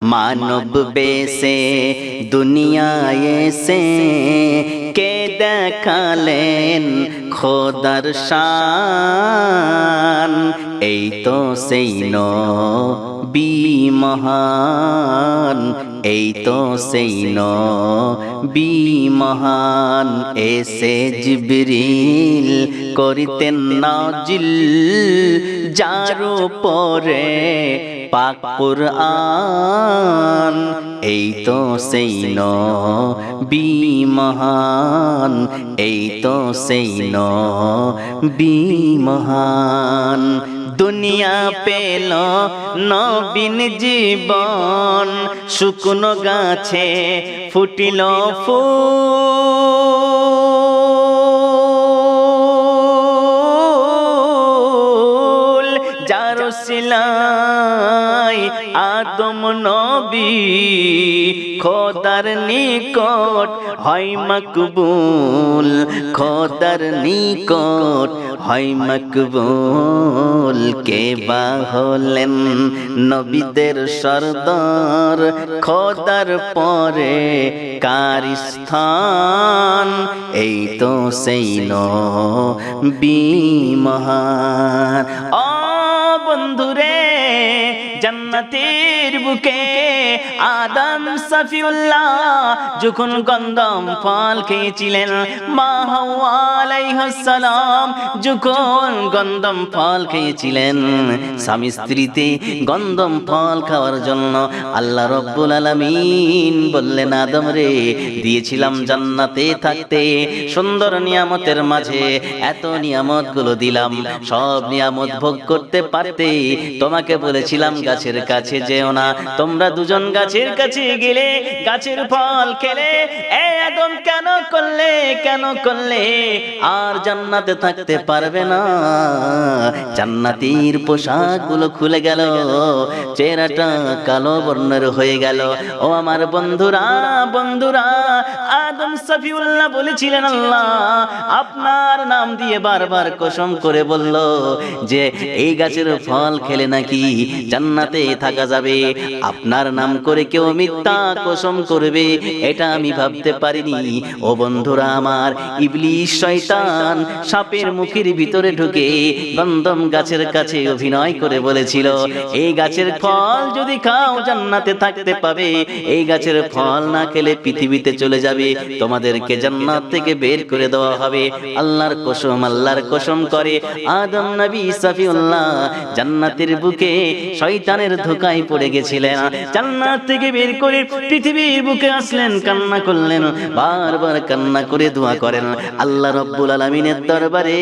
মানব বেশে দুনিয়ায় এসে কে দেখালেন খোদার শান। এই তো সেই নবী মহান, এই তো সেই নবী মহান। এসে জিবরিল করিতেন নাজিল যার উপরে পাক কুরআন। এই তো সেই নবী মহান, এই তো সেই নবী মহান। দুনিয়া পেল নবীন জীবন, শুকনো গাছে ফুটিল ফুল। যার উসিলায় আদম নবী খোদার নিকট হয় মকবুল, খোদার নিকট হয় মকবুল। কে বা হলেন নবীদের সরদার, খোদার পরে কার স্থান। এই তো সেই নবী মহান। ও বন্ধুরে, জান্নাতের বুকে আদম সফিউল্লাহ যখন গন্ধম ফল খেয়েছিলেন, মা হাওয়া আলাইহিস সালাম যখন গন্ধম ফল খেয়েছিলেন, স্বামী স্ত্রীতে গন্ধম ফল খাওয়ার জন্য আল্লাহ রাব্বুল আলামিন বললেন, আদম রে, দিয়েছিলাম জান্নাতে থাকতে সুন্দর নিয়ামতের মাঝে, এত নিয়ামত গুলো দিলাম, সব নিয়ামত ভোগ করতে পারতে। তোমাকে বলেছিলাম গাছের কাছে যেও না, তোমরা দুজন গাছের কাছে গেলে গাছের ফল খেলে। এ আদম কেন করলে, কেন করলে? আর জান্নাতে থাকতে পারবে না। জান্নাতীর পোশাকগুলো খুলে গেল, চেহারাটা কালো বর্ণের হয়ে গেল। ও আমার বন্ধুরা, বন্ধুরা, আদম সফিউল্লাহ বলেছিলেন, আল্লাহ আপনার নাম দিয়ে বারবার কসম করে বলল যে এই গাছের ফল খেলে নাকি জান্নাতে থাকা যাবে। আপনার নাম করে কেউ মিথ্যা কসম করবে, এটা আমি ভাবতে পারিনি। ও বন্ধুরা আমার, ইবলিস শয়তান সাপের মুখের ভিতরে ঢুকে গন্ধম গাছের কাছে অভিনয় করে বলেছিল, এই গাছের ফল যদি খাও জান্নাতে থাকতে পাবে, এই গাছের ফল না খেলে পৃথিবীতে চলে যাবে, তোমাদেরকে জান্নাত থেকে বের করে দেওয়া হবে। আল্লাহর কসম, আল্লাহর কসম করে আদম নবী সফিউল্লাহ জান্নাতের বুকে শয়তানের ধোঁকায় পড়ে গেছিলেন। জান্নাত থেকে বের করে পৃথিবীর বুকে আসলেন, কান্না করলেন, বারবার কান্না করে দোয়া করেন। আল্লাহ রাব্বুল আলামিনের দরবারে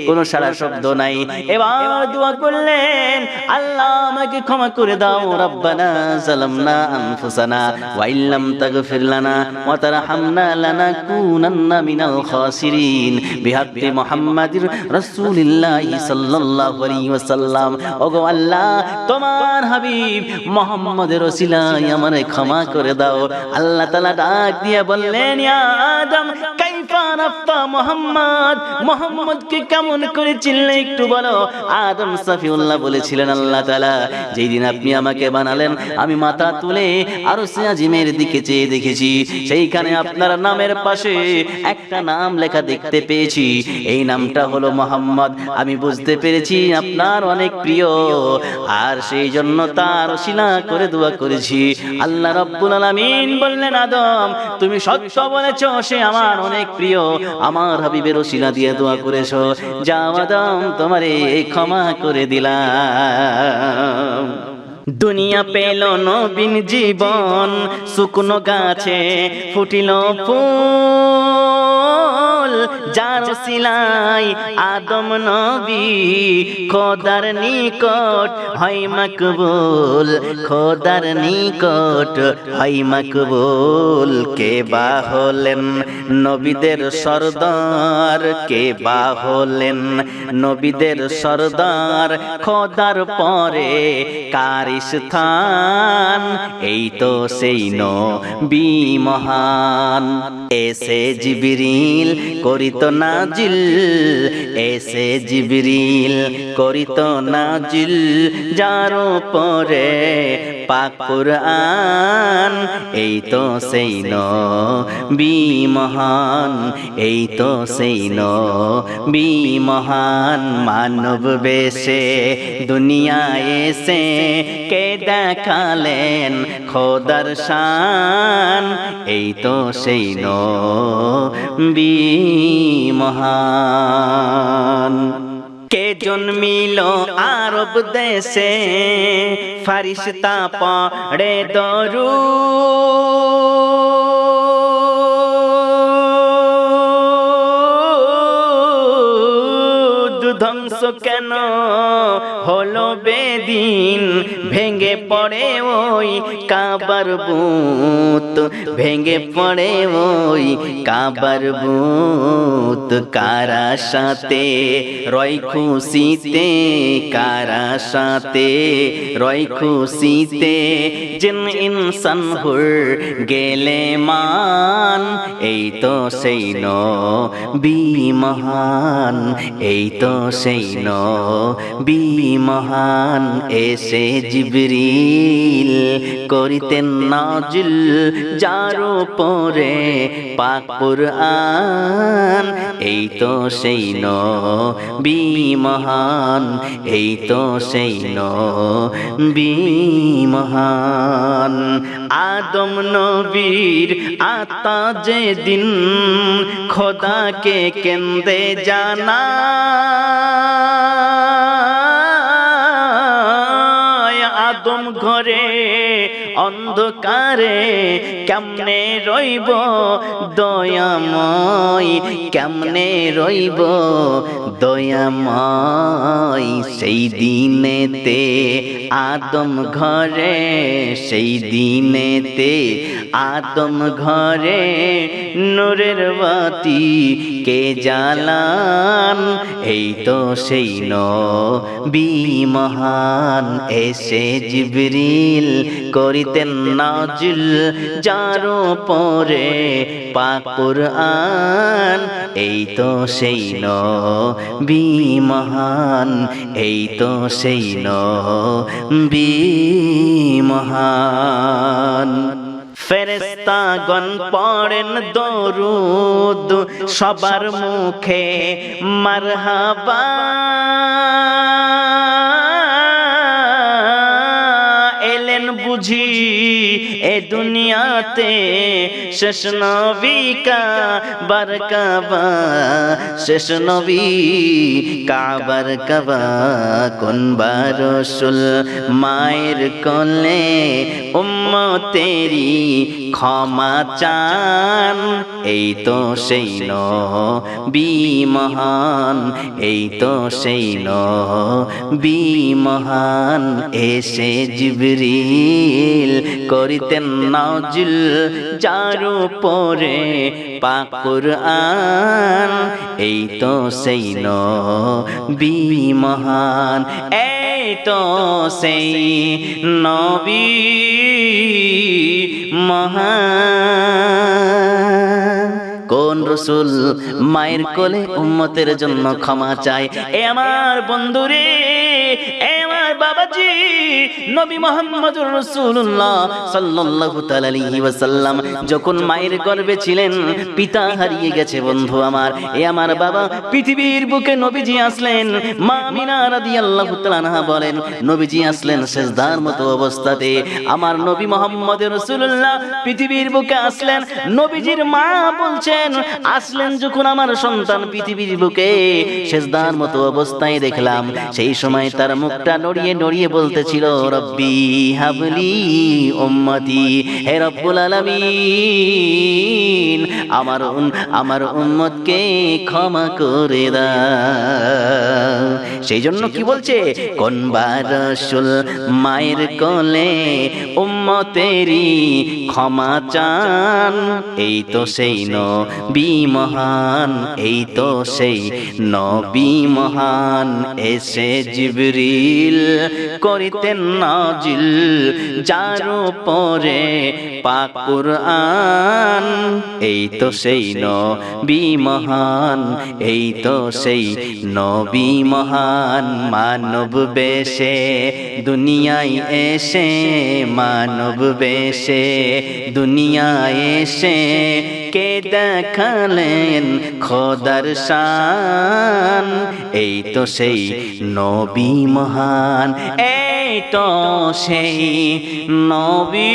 কোনো সারা শব্দ নাই। এবার দোয়া করলেন, আল্লাহ আমাকে ক্ষমা করে দাও, রব্বানা যালামনা আনফুসানা ওয়া ইল্লাম তাগফির লানা ওয়া তারহামনা লানাকুনান্না মিনাল খাসিরিন বিহাক্কি মুহাম্মাদির রাসূলিল্লাহি সাল্লাল্লাহু আলাইহি ওয়াসাল্লাম। ওগো আল্লাহ, তোমার হাবিব মুহাম্মদের ওসিলায় আমারে ক্ষমা করে দাও। আল্লাহ তাআলা ডাক দিয়ে বললেন, ইয়া আদম কাইফা রাফতা মুহাম্মদ, মুহাম্মদকে কেমন করে চিনলে একটু বলো। আদম সফিউল্লাহ বলেছিলেন, আল্লাহ তাআলা যেই দিন আপনি আমাকে বানালেন, আমি মাথা তুলে আরশে আজিমের দিকে চেয়ে দেখেছি, সেইখানে আপনার নামের পাশে একটা নাম লেখা দেখতে পেয়েছি, এই নামটা হলো মুহাম্মদ। আমি বুঝতে পেরেছি আপনার অনেক প্রিয়, আর সেই জন্য তার ওসিলা করে দোয়া করেছি। আল্লাহ রাব্বুল আলামিন বললেন, আদম তুমি সত্য বলেছো, সে আমার অনেক প্রিয়, আমার হাবিবের ওসিলা দিয়ে দোয়া করেছো, যাও আদম তোমারে ক্ষমা করে দিলাম। দুনিয়া পেল নবীন জীবন, শুকনো গাছে ফুটিল ফুল। যার ওসিলায় আদম নবী খোদার নিকট হয় মকবুল, খোদার নিকট হয় মকবুল। কে বা হলেন নবীদের সরদার, কে বা হলেন নবীদের সরদার, খোদার পরে কার স্থান। এই তো সেই নবী মহান। এসে জিবরিল করিত নাজিল, এসে জিবরিল করিত নাজিল, যার উপরে পাক কুরআন, এই তো সেই নবী মহান, এই তো সেই নবী মহান। মানব বেশে দুনিয়ায় এসে কে দেখালেন খোদার শান, এই তো সেই নবী মহান। কে জন্মিল আরব দেশে ফারিস্তা পড়ে দরুদ, ধ্বংস কেন হলো বেদিন, ভেঙে পড়ে ওই কাবার বুত, ভেঙে পড়ে ওই কাবার বুত। কারা সাথে রয় খুশিতে, কারা সাথে রয় খুশিতে, জিন ইনসান হুর গেলে মান, এই তো সেই নবী মহান, এই তো সেই নবী মহান। এসে জিবরিল করিতেন নাজিল যার উপরে পাক কুরআন, এই তো সেই নবী মহান, এই তো সেই নবী মহান। আদম নবীর আতা যেদিন খোদাকে কেন্দে জানা, আদম ঘরে অন্ধকারে কেমনে রইব দয়াময়, কেমনে রইব দয়াময়। সেই দিনেতে আদম ঘরে, সেই দিনেতে আদম ঘরে নূরের বাতি কে জ্বালান, এই তো সেই নবী মহান। এসে জিবরিল করিতেন নাজিল যার উপরে পাক কুরআন, এই তো সেই নবী মহান, এই তো সেই নবী মহান। ফেরেশতাগণ পড়েন দরুদ সবার মুখে মারহাবা, এলেন বুঝি এ দুনিয়াতে শেষ নবী কাবার কাবা, শেষ নবী কাবার কাবা। কোন রাসূল মায়ের কোলে উম্মতেরি ক্ষমা চান, এই তো সেই নবী মহান, এই তো সেই নবী মহান। এসে জিবরিল করিতেন নাজিল যার উপরে পাক কুরআন, এই তো সেই নবী মহান, এই তো সেই নবী মহান। কোন রাসূল মায়ের কোলে উম্মতের জন্য ক্ষমা চায়? এ আমার বন্ধুরে, এ আমার বাবাজি, নবী মুহাম্মদুর রাসূলুল্লাহ সাল্লাল্লাহু তাআলা আলাইহি ওয়াসাল্লাম যখন মায়ের গর্ভে ছিলেন, পিতা হারিয়ে গেছে বন্ধু আমার। এ আমার বাবা, পৃথিবীর বুকে নবীজি আসলেন। মা আমিনা রাদিয়াল্লাহু তাআলা আনহা বলেন, নবীজি আসলেন সেজদার মতো অবস্থাতে। আমার নবী মুহাম্মদ রাসূলুল্লাহ পৃথিবীর বুকে আসলেন। নবীজির মা বলছেন, আসলেন যখন আমার সন্তান পৃথিবীর বুকে সেজদার মতো অবস্থায় দেখলাম, সেই সময় তার মুখটা নড়িয়ে নড়িয়ে বলতেছিল, রব্বি হাবলি উম্মতি, হে রব্বুল আলামিন আমার উম্মতকে ক্ষমা করে দাও। সেই জন্য কি বলছে, কোন রাসূল মায়ের কোলে উম্মতেরি ক্ষমা চান, এই তো সেই নবী মহান, এই তো সেই নবী মহান। এসে জিবরিল করিতেন নাজিল যার উপরে পাক কুরআন। এই তো সেই নবী মহান, এই তো সেই নবী মহান, মানব বেশে দুনিয়ায় এসে, মানব বেশে দুনিয়ায় এসে কে দেখালেন খোদার শান। এই তো সেই নবী মহান, এই তো সেই নবী।